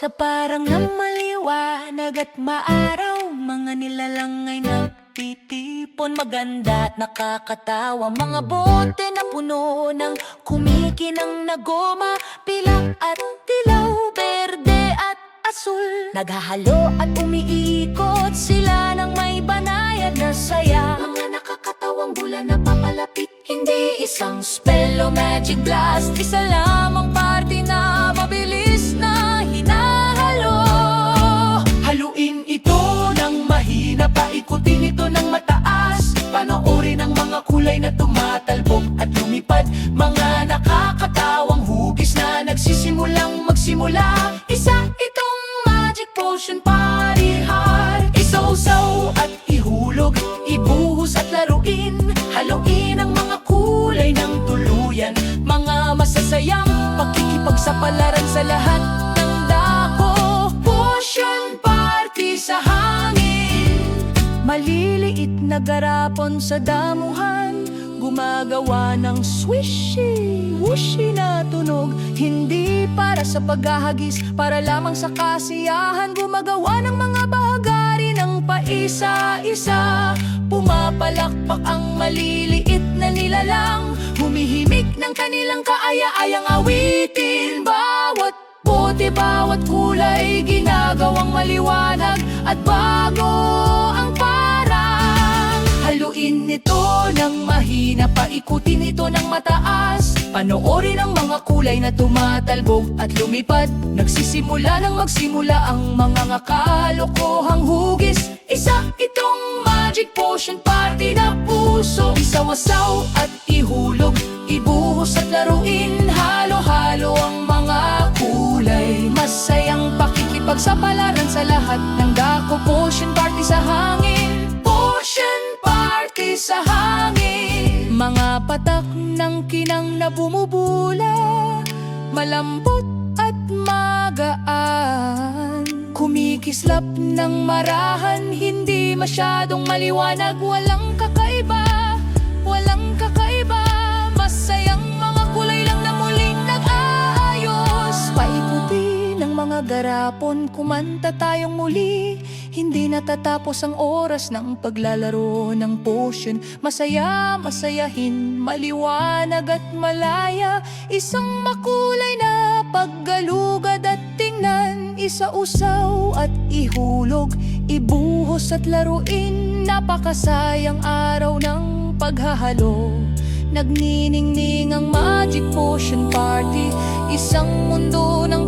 Sa parang na maliwanag at maaraw, mga nilalang ay nagtitipon. Maganda at nakakatawa, mga bote na puno ng kumikinang na goma, pilak at dilaw, berde at asul. Naghahalo at umiikot sila ng may banayad na saya. Mga nakakatawang bulan na papalapit, hindi isang spell o magic blast, isa lamang party na mabilis na hinahalo. Haluin ito ng mahina, paikutin ito ng mataas, panoorin ang mga kulay na tumatalbog at lumipad. Mga nakakatawang hugis na nagsisimulang magsimula. Isa itong magic potion party hard. Isawsaw at ihulog, ibuhos at laruin. Haluin ang mga kulay ng tuluyan, mga masasayang pakikipagsapalaran sa lahat ng dako. Potion party sa hangin, maliliit na garapon sa damuhan, gumagawa ng swishy, whooshy na tunog. Hindi para sa paghahagis, para lamang sa kasiyahan. Gumagawa ng mga bahagari ng paisa-isa. Pumapalakpak ang maliliit na nilalang, humihimik ng kanilang kaaya-ayang awitin. Bawat bote, bawat kulay, ginagawang maliwanag at bago ang parang. Haluin ito ng mahina, paikutin ito ng mataas, panoorin ang mga kulay na tumatalbog at lumipad. Nagsisimula nang magsimula ang mga kalokohang hugis. Isa itong magic potion party na puso. Isawasaw at ihulog, ibuhos at laruin. Halo-halo ang mga kulay, masayang pakikipagsapalaran sa lahat ng dako. Potion party sa hangin, potion party sa hangin. Mga patak ng kinang na bumubula, malambot at magaan. Kumikislap ng marahan, hindi masyadong maliwanag. Walang kakaiba, walang kakaiba. Masayang mga kulay lang na muling nag-aayos. Paikuti ng mga garapon, kumanta tayong muli. Hindi natatapos ang oras ng paglalaro ng potion. Masaya, masayahin, maliwanag at malaya. Isang makulay na paggalugad at tingnan. Isausaw at ihulog, ibuhos at laruin. Napakasayang araw ng paghahalo. Nagniningning ang magic potion party, isang mundo ng